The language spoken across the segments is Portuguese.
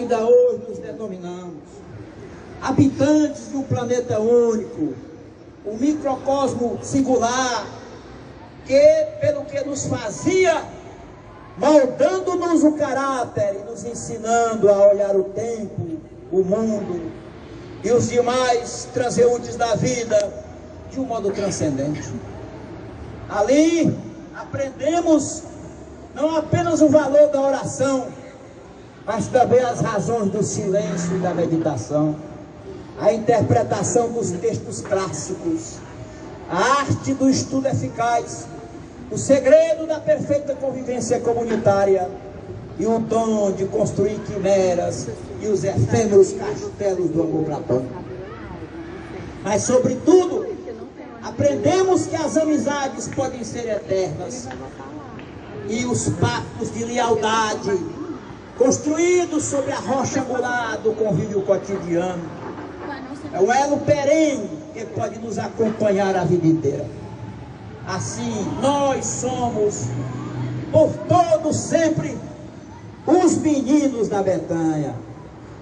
Ainda hoje nos denominamos habitantes de um planeta único, um microcosmo singular, que, pelo que nos fazia, moldando-nos o caráter e nos ensinando a olhar o tempo, o mundo e os demais transeuntes da vida de um modo transcendente. Ali aprendemos não apenas o valor da oração, mas também as razões do silêncio e da meditação, a interpretação dos textos clássicos, a arte do estudo eficaz, o segredo da perfeita convivência comunitária e o dom de construir quimeras e os efêmeros castelos do amor platônico. Mas, sobretudo, aprendemos que as amizades podem ser eternas e os pactos de lealdade construídos sobre a rocha angular do convívio cotidiano é um elo perene que pode nos acompanhar a vida inteira. Assim, nós somos, por todos sempre, os meninos da Betânia,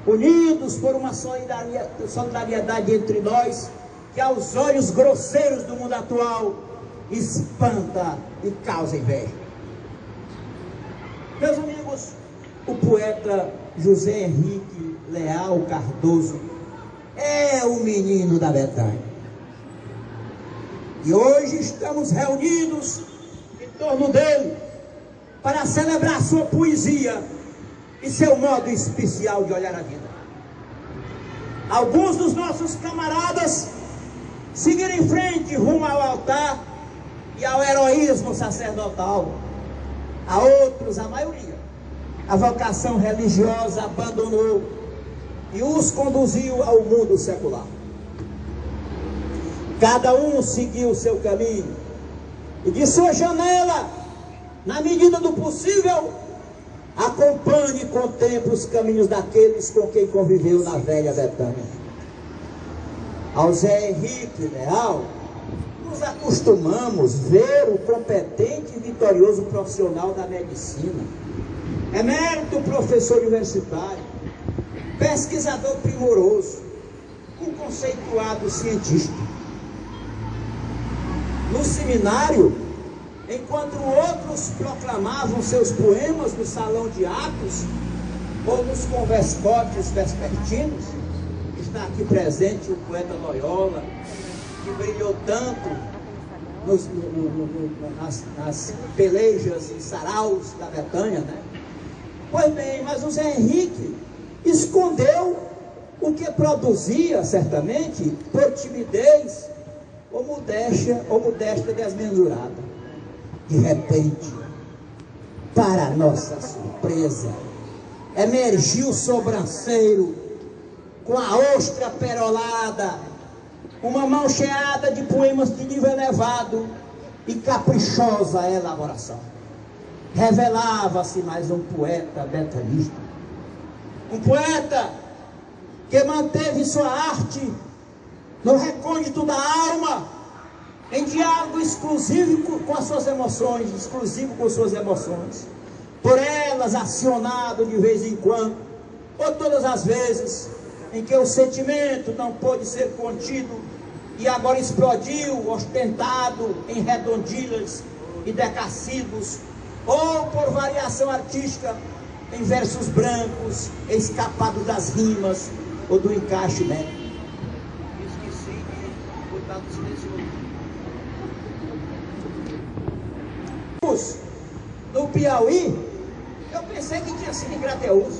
unidos por uma solidariedade entre nós, que aos olhos grosseiros do mundo atual espanta e causa inveja. Meus amigos, o poeta José Henrique Leal Cardoso é o menino da Betânia. E hoje estamos reunidos em torno dele para celebrar sua poesia e seu modo especial de olhar a vida. Alguns dos nossos camaradas seguiram em frente rumo ao altar e ao heroísmo sacerdotal. A outros, a maioria, a vocação religiosa abandonou e os conduziu ao mundo secular. Cada um seguiu o seu caminho e de sua janela, na medida do possível, acompanhe e contemple os caminhos daqueles com quem conviveu na velha Betânia. Ao Zé Henrique Leal, nos acostumamos ver o competente e vitorioso profissional da medicina, emérito professor universitário, pesquisador primoroso, um conceituado cientista. No seminário, enquanto outros proclamavam seus poemas no salão de atos ou nos converscotes vespertinos, está aqui presente o poeta Loyola, que brilhou tanto nas pelejas e saraus da Betânia, né? Pois bem, mas o Zé Henrique escondeu o que produzia, certamente, por timidez ou modéstia desmesurada. De repente, para nossa surpresa, emergiu o sobranceiro com a ostra perolada, uma mão cheada de poemas de nível elevado e caprichosa elaboração. Revelava-se mais um poeta betanista, um poeta que manteve sua arte no recôndito da alma, em diálogo exclusivo com as suas emoções, por elas acionado de vez em quando, ou todas as vezes em que o sentimento não pôde ser contido e agora explodiu, ostentado em redondilhas e decassílabos, ou por variação artística em versos brancos, escapados das rimas ou do encaixe métrico. Esqueci de botar no silencioso. No Piauí, eu pensei que tinha sido em Crateús,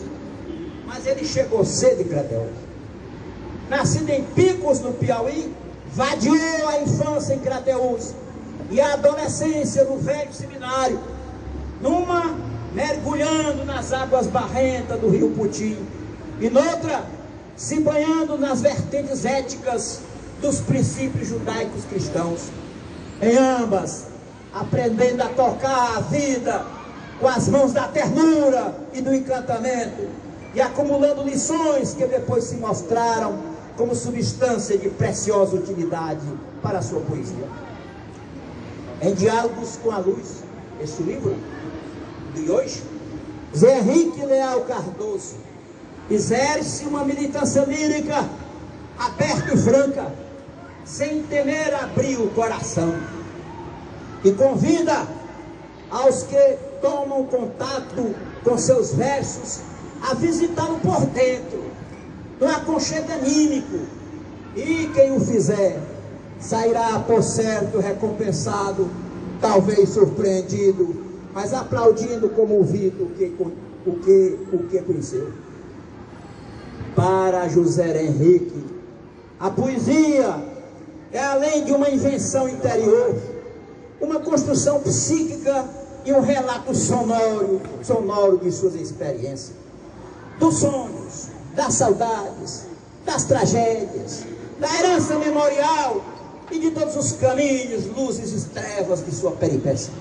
mas ele chegou cedo em Crateús. Nascido em Picos, no Piauí, vadiou a infância em Crateús e a adolescência no velho seminário, numa mergulhando nas águas barrentas do rio Putim e noutra se banhando nas vertentes éticas dos princípios judaicos cristãos. Em ambas, aprendendo a tocar a vida com as mãos da ternura e do encantamento e acumulando lições que depois se mostraram como substância de preciosa utilidade para a sua poesia. Em Diálogos com a Luz, este livro de hoje, Zé Henrique Leal Cardoso exerce uma militância lírica aberta e franca, sem temer abrir o coração, e convida aos que tomam contato com seus versos a visitá-lo por dentro, no aconchego anímico, e quem o fizer sairá por certo recompensado, talvez surpreendido, mas aplaudindo comovido o que conheceu. Para José Henrique, a poesia é além de uma invenção interior, uma construção psíquica e um relato sonoro de suas experiências, dos sonhos, das saudades, das tragédias, da herança memorial e de todos os caminhos, luzes e trevas de sua peripécia.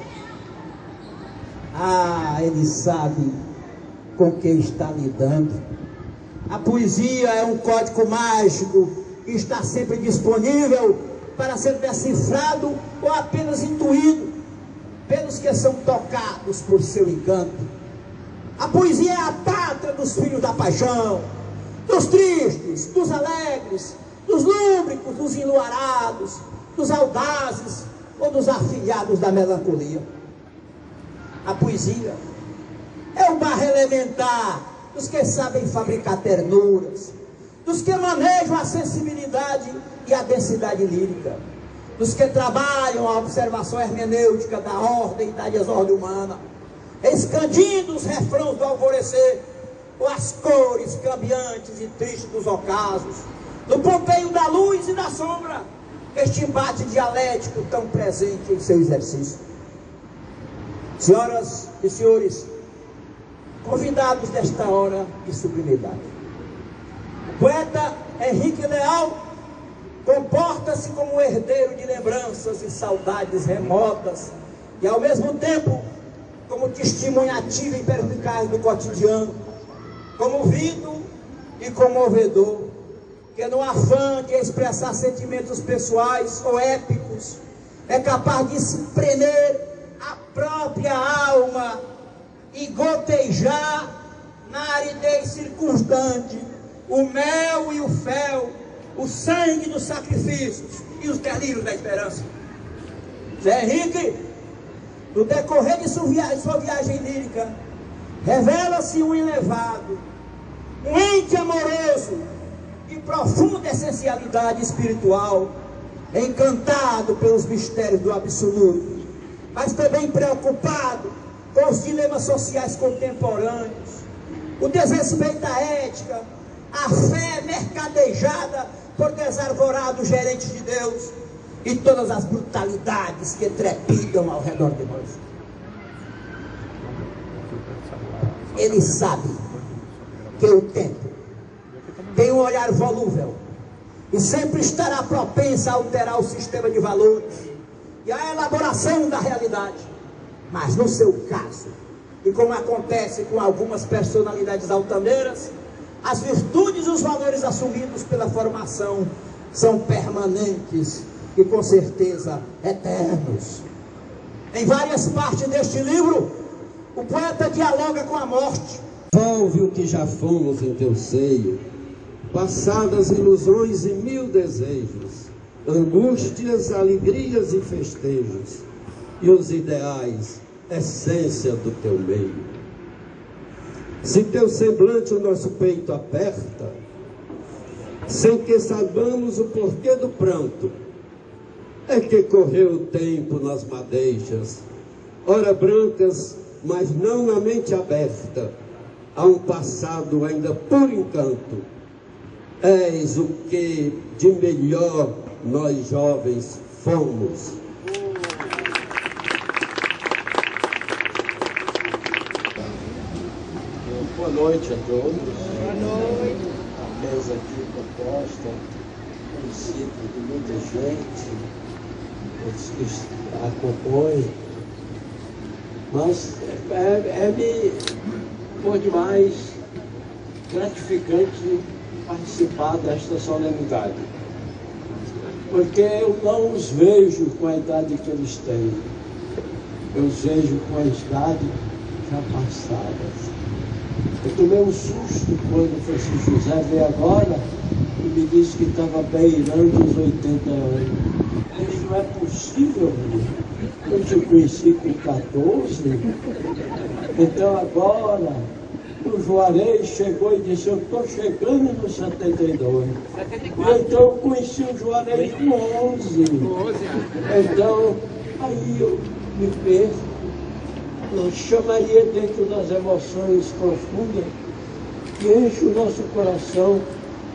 Ah, ele sabe com quem está lidando. A poesia é um código mágico que está sempre disponível para ser decifrado ou apenas intuído pelos que são tocados por seu encanto. A poesia é a pátria dos filhos da paixão, dos tristes, dos alegres, dos lúbricos, dos enluarados, dos audazes ou dos afilhados da melancolia. A poesia é o barra elementar dos que sabem fabricar ternuras, dos que manejam a sensibilidade e a densidade lírica, dos que trabalham a observação hermenêutica da ordem e da desordem humana, escandindo os refrãos do alvorecer, ou as cores cambiantes e tristes dos ocasos, no ponteio da luz e da sombra, este embate dialético tão presente em seu exercício. Senhoras e senhores, convidados desta hora de sublimidade, o poeta Henrique Leal comporta-se como herdeiro de lembranças e saudades remotas, e ao mesmo tempo como testemunha ativa e perspicaz do cotidiano, comovido e comovedor, que no afã de expressar sentimentos pessoais ou épicos, é capaz de se prender a própria alma e gotejar na aridez circundante o mel e o fel, o sangue dos sacrifícios e os delírios da esperança. Zé Henrique, no decorrer de sua viagem lírica, revela-se um elevado, um ente amoroso de profunda essencialidade espiritual, encantado pelos mistérios do absoluto, mas também preocupado com os dilemas sociais contemporâneos, o desrespeito à ética, a fé mercadejada por desarvorados gerentes de Deus e todas as brutalidades que trepidam ao redor de nós. Ele sabe que o tempo tem um olhar volúvel e sempre estará propensa a alterar o sistema de valores e a elaboração da realidade. Mas no seu caso, e como acontece com algumas personalidades altaneiras, as virtudes e os valores assumidos pela formação são permanentes e com certeza eternos. Em várias partes deste livro, o poeta dialoga com a morte. Volve o que já fomos em teu seio, passadas ilusões e mil desejos, angústias, alegrias e festejos, e os ideais, essência do teu meio. Se teu semblante o nosso peito aperta, sem que saibamos o porquê do pranto, é que correu o tempo nas madeixas, ora brancas, mas não na mente aberta, a um passado ainda por encanto. És o que de melhor nós jovens fomos. Boa noite a todos. Boa noite. A mesa aqui proposta, conhecida de muita gente, os que a compõem, mas foi demais gratificante participar desta solenidade, porque eu não os vejo com a idade que eles têm, eu os vejo com a idade já passada. Eu tomei um susto quando o Francisco José veio agora e me disse que estava beirando os 80 anos. Isso não é possível, eu te conheci com 14. Então agora o Juarez chegou e disse, eu estou chegando nos 72. Então eu conheci o Juarez com 11. Então aí eu me perco. Eu chamaria dentro das emoções profundas que enche o nosso coração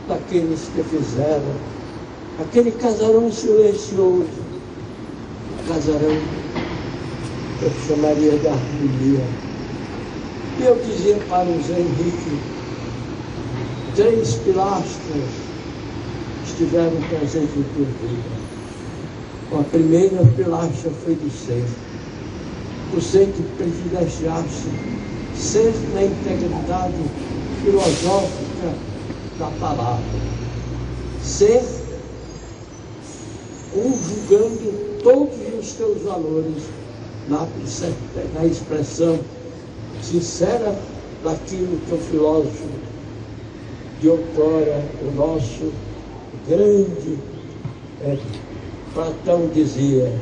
daqueles que fizeram aquele casarão silencioso, casarão eu chamaria de harmonia. E eu dizia para o Zé Henrique, 3 pilastras estiveram presentes em tua vida. A primeira pilastra foi do ser. O ser que privilegiasse ser na integridade filosófica da palavra. Ser conjugando todos os teus valores na expressão sincera daquilo que o filósofo de outrora, o nosso grande Platão dizia,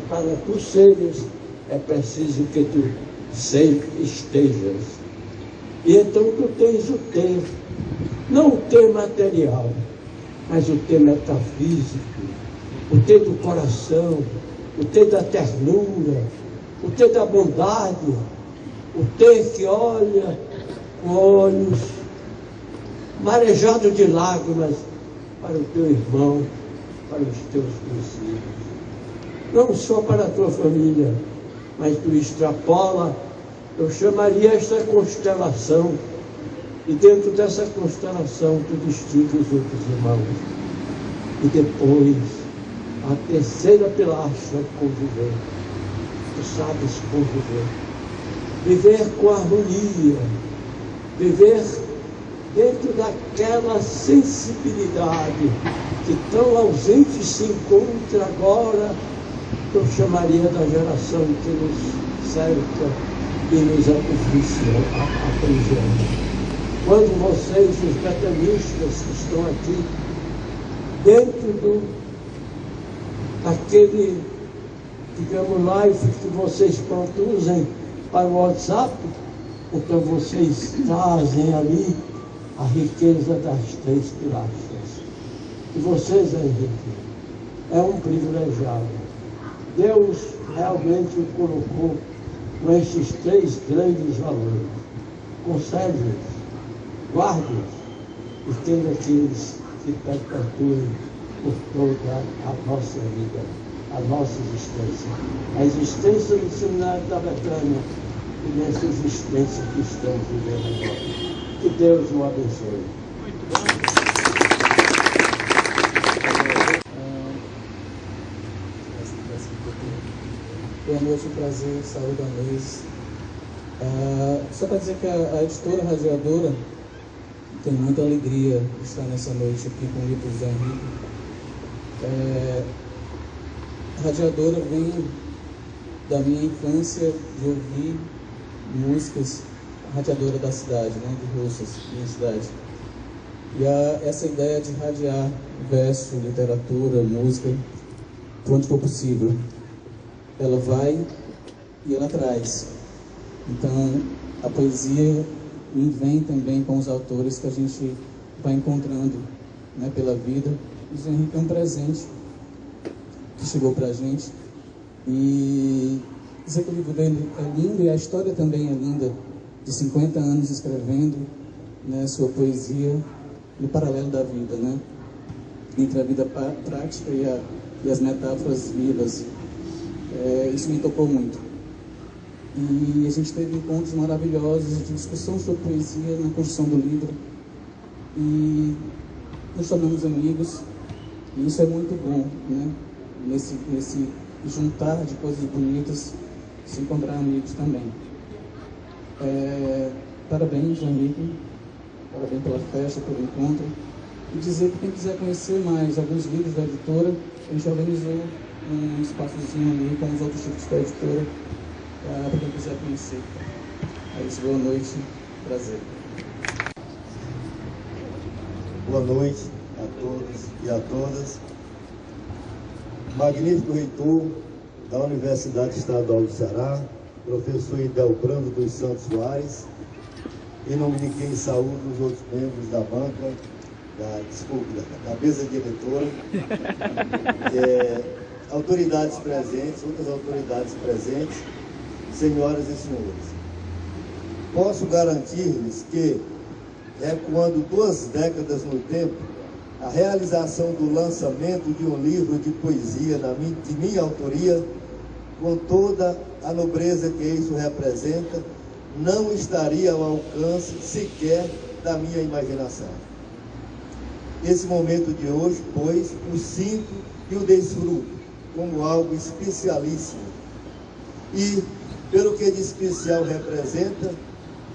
para tu seres é preciso que tu sempre estejas. E então tu tens o ter, não o ter material, mas o ter metafísico, o ter do coração, o ter da ternura, o ter da bondade, o ter que olha com olhos marejados de lágrimas para o teu irmão, para os teus conhecidos. Não só para a tua família, mas tu extrapola, eu chamaria esta constelação, e dentro dessa constelação tu distingue os outros irmãos. E depois, a terceira pilastra, conviver. Tu sabes conviver. Viver com harmonia, viver dentro daquela sensibilidade que tão ausente se encontra agora, eu chamaria da geração que nos cerca e nos aprisiona. Quando vocês, os betanistas que estão aqui, dentro daquele, digamos, live que vocês produzem para o WhatsApp, então vocês trazem ali a riqueza das 3 pilastras. E vocês, Henrique, é um privilegiado. Deus realmente o colocou com esses 3 grandes valores. Conserve-os, guarde-os e tenha aqueles que perpetuem por toda a nossa vida, a nossa existência. A existência do Seminário da Betânia e nessa existência que estamos vivendo agora. Que Deus o abençoe. Boa noite, um prazer, saúde à mesa. Só para dizer que a editora Radiadora tem muita alegria de estar nessa noite aqui com o livro José Henrique. A Radiadora vem da minha infância de ouvir músicas, a Radiadora da cidade, né, de Russas, minha cidade. E essa ideia de radiar verso, literatura, música, por onde for possível, ela vai e ela traz. Então, a poesia vem também com os autores que a gente vai encontrando, né, pela vida. O José Henrique é um presente que chegou para a gente. E dizer que o livro dele é lindo e a história também é linda, de 50 anos escrevendo, né, sua poesia no paralelo da vida, né, entre a vida prática e as metáforas vivas. Isso me tocou muito. E a gente teve encontros maravilhosos de discussão sobre poesia na construção do livro. E nos tornamos amigos. E isso é muito bom, né? Nesse juntar de coisas bonitas, se encontrar amigos também. Parabéns, Henrique. Parabéns pela festa, pelo encontro. E dizer que quem quiser conhecer mais alguns livros da editora, a gente organizou um espaçozinho ali com os outros tipos da editora, para quem quiser conhecer. É isso, boa noite, prazer. Boa noite a todos e a todas. Magnífico reitor da Universidade Estadual do Ceará, professor Idelbrando dos Santos Soares, em nome de quem saúdo os outros membros da banca, da mesa diretora, autoridades presentes, outras autoridades presentes, senhoras e senhores. Posso garantir-lhes que, recuando 2 décadas no tempo, a realização do lançamento de um livro de poesia de minha autoria, com toda a nobreza que isso representa, não estaria ao alcance sequer da minha imaginação. Esse momento de hoje, pois, o sinto e o desfruto como algo especialíssimo. E, pelo que de especial representa,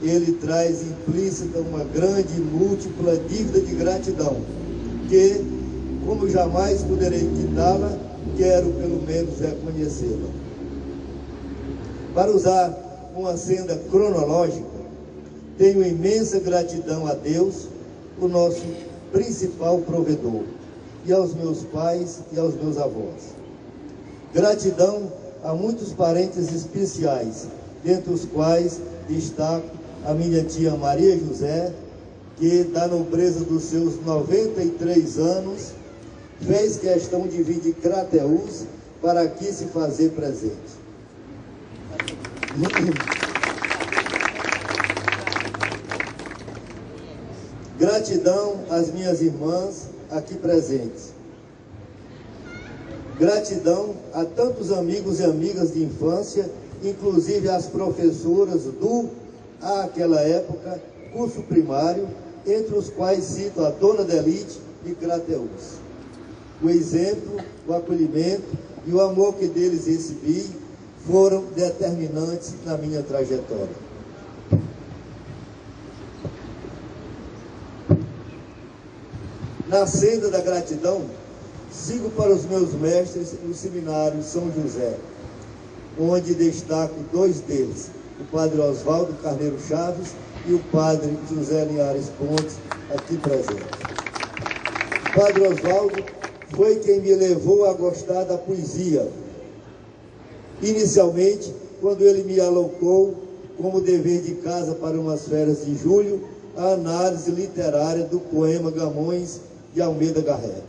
ele traz implícita uma grande e múltipla dívida de gratidão, que, como jamais poderei quitá-la, quero pelo menos reconhecê-la. Para usar uma senda cronológica, tenho imensa gratidão a Deus, o nosso principal provedor, e aos meus pais e aos meus avós. Gratidão a muitos parentes especiais, dentre os quais destaco a minha tia Maria José, que, da nobreza dos seus 93 anos, fez questão de vir de Crateús para aqui se fazer presente. Gratidão às minhas irmãs aqui presentes. Gratidão a tantos amigos e amigas de infância, inclusive às professoras do, àquela época, curso primário, entre os quais cito a Dona Delite de Crateús. O exemplo, o acolhimento e o amor que deles recebi foram determinantes na minha trajetória. Na senda da gratidão, sigo para os meus mestres no seminário São José, onde destaco 2 deles, o padre Oswaldo Carneiro Chaves e o padre José Linhares Pontes, aqui presente. O padre Oswaldo foi quem me levou a gostar da poesia. Inicialmente, quando ele me alocou como dever de casa para umas férias de julho, a análise literária do poema Gamões de Almeida Garré,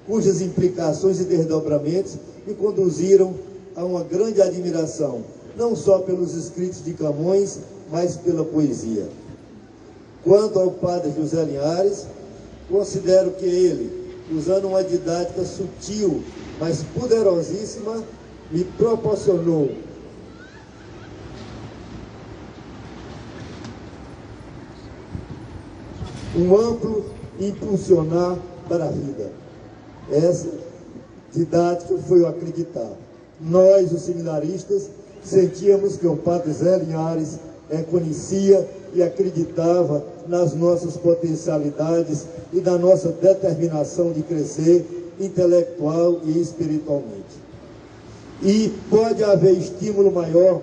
cujas implicações e desdobramentos me conduziram a uma grande admiração, não só pelos escritos de Camões, mas pela poesia. Quanto ao padre José Linhares, considero que ele, usando uma didática sutil, mas poderosíssima, me proporcionou um amplo impulsionar para a vida. Essa didática foi o acreditar. Nós, os seminaristas, sentíamos que o padre Zé Linhares conhecia e acreditava nas nossas potencialidades e na nossa determinação de crescer intelectual e espiritualmente. E pode haver estímulo maior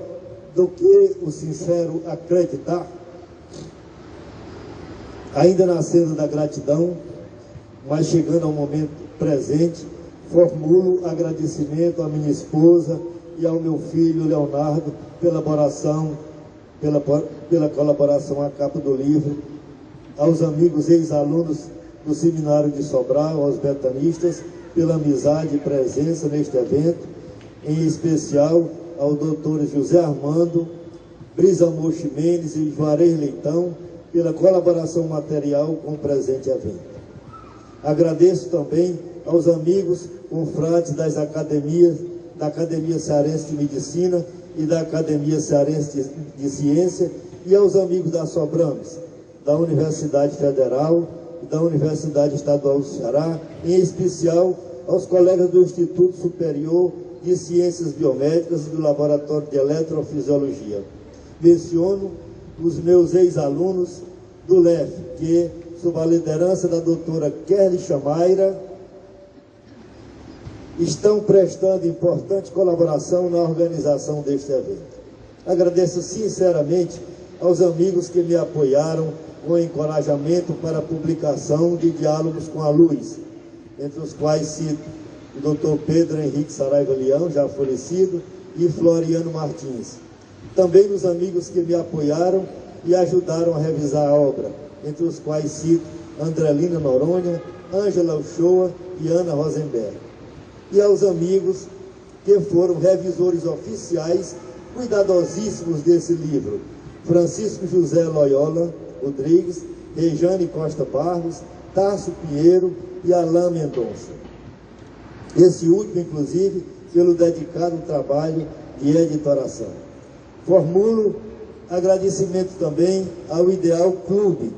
do que o sincero acreditar? Ainda na senda da gratidão, mas chegando ao momento presente, formulo agradecimento à minha esposa e ao meu filho Leonardo pela colaboração à capa do livro, aos amigos ex-alunos do Seminário de Sobral, aos betanistas, pela amizade e presença neste evento, em especial ao doutor José Armando, Brisamor Ximenes e Juarez Leitão, pela colaboração material com o presente evento. Agradeço também aos amigos confrades das academias, da Academia Cearense de Medicina e da Academia Cearense de Ciência, e aos amigos da Sobrames, da Universidade Federal e da Universidade Estadual do Ceará, em especial aos colegas do Instituto Superior de Ciências Biomédicas e do Laboratório de Eletrofisiologia. Menciono os meus ex-alunos do LEF, que, sob a liderança da doutora Kelly Chamaira, estão prestando importante colaboração na organização deste evento. Agradeço sinceramente aos amigos que me apoiaram com encorajamento para a publicação de Diálogos com a Luz, entre os quais cito o Dr. Pedro Henrique Saraiva Leão, já falecido, e Floriano Martins. Também nos amigos que me apoiaram e ajudaram a revisar a obra, entre os quais cito Andrelina Noronha, Ângela Uchoa e Ana Rosenberg. E aos amigos que foram revisores oficiais cuidadosíssimos desse livro: Francisco José Loyola Rodrigues, Rejane Costa Barros, Tarso Pinheiro e Alain Mendonça. Esse último, inclusive, pelo dedicado trabalho de editoração. Formulo agradecimento também ao Ideal Clube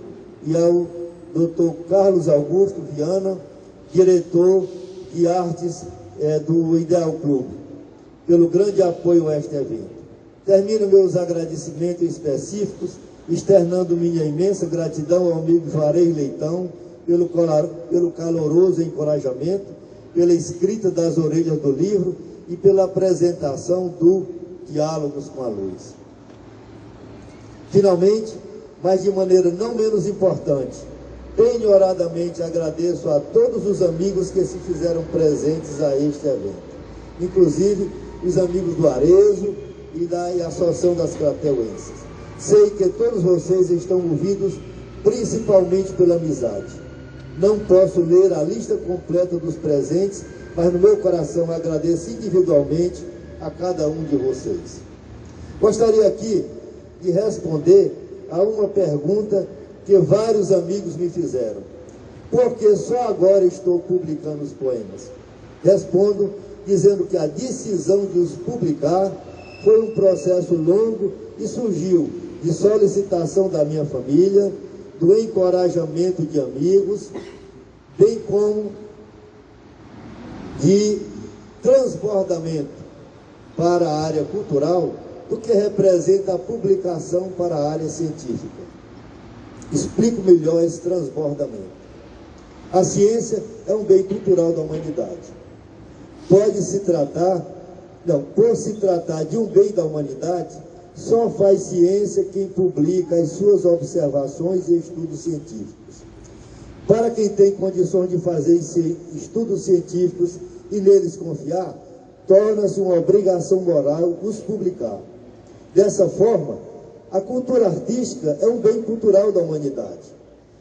e ao Dr. Carlos Augusto Viana, diretor de artes do Ideal Clube, pelo grande apoio a este evento. Termino meus agradecimentos específicos, externando minha imensa gratidão ao amigo Juarez Leitão, pelo caloroso encorajamento, pela escrita das orelhas do livro e pela apresentação do Diálogos com a Luz. Finalmente, mas de maneira não menos importante, penhoradamente agradeço a todos os amigos que se fizeram presentes a este evento, inclusive os amigos do Arezo e da Associação das Crateuenses. Sei que todos vocês estão movidos principalmente pela amizade. Não posso ler a lista completa dos presentes, mas no meu coração agradeço individualmente a cada um de vocês. Gostaria aqui de responder a uma pergunta que vários amigos me fizeram: por que só agora estou publicando os poemas? Respondo dizendo que a decisão de os publicar foi um processo longo e surgiu de solicitação da minha família, do encorajamento de amigos, bem como de transbordamento para a área cultural do que representa a publicação para a área científica. Explico melhor esse transbordamento. A ciência é um bem cultural da humanidade. Por se tratar de um bem da humanidade, só faz ciência quem publica as suas observações e estudos científicos. Para quem tem condições de fazer estudos científicos e neles confiar, torna-se uma obrigação moral os publicar. Dessa forma, a cultura artística é um bem cultural da humanidade.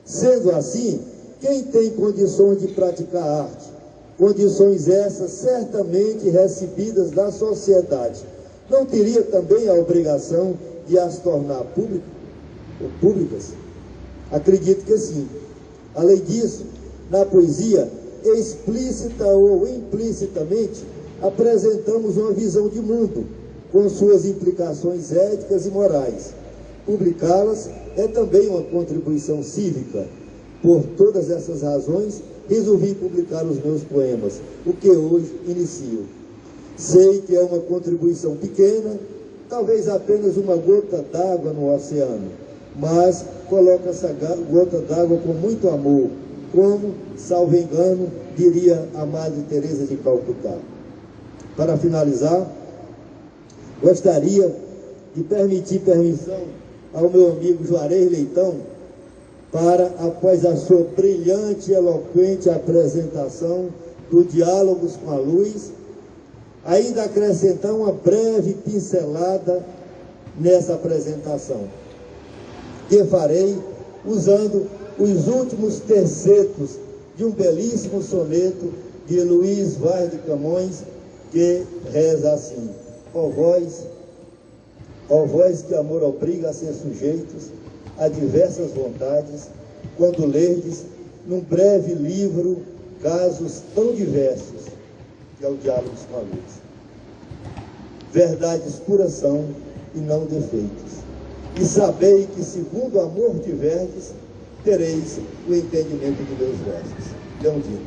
Sendo assim, quem tem condições de praticar arte, condições essas certamente recebidas da sociedade, não teria também a obrigação de as tornar públicas? Acredito que sim. Além disso, na poesia, explícita ou implicitamente, apresentamos uma visão de mundo, com suas implicações éticas e morais. Publicá-las é também uma contribuição cívica. Por todas essas razões, resolvi publicar os meus poemas, o que hoje inicio. Sei que é uma contribuição pequena, talvez apenas uma gota d'água no oceano, mas coloco essa gota d'água com muito amor, como, salvo engano, diria a Madre Teresa de Calcutá. Para finalizar, gostaria de pedir permissão ao meu amigo Juarez Leitão para, após a sua brilhante e eloquente apresentação do Diálogos com a Luz, ainda acrescentar uma breve pincelada nessa apresentação, que farei usando os últimos tercetos de um belíssimo soneto de Luiz Vaz de Camões, que reza assim: ó vós que amor obriga a ser sujeitos a diversas vontades, quando lerdes num breve livro casos tão diversos, que é o Diálogos com a Luz. Verdades puras são e não defeitos. E sabei que, segundo o amor tiverdes, tereis o entendimento de meus versos. Leão Dino.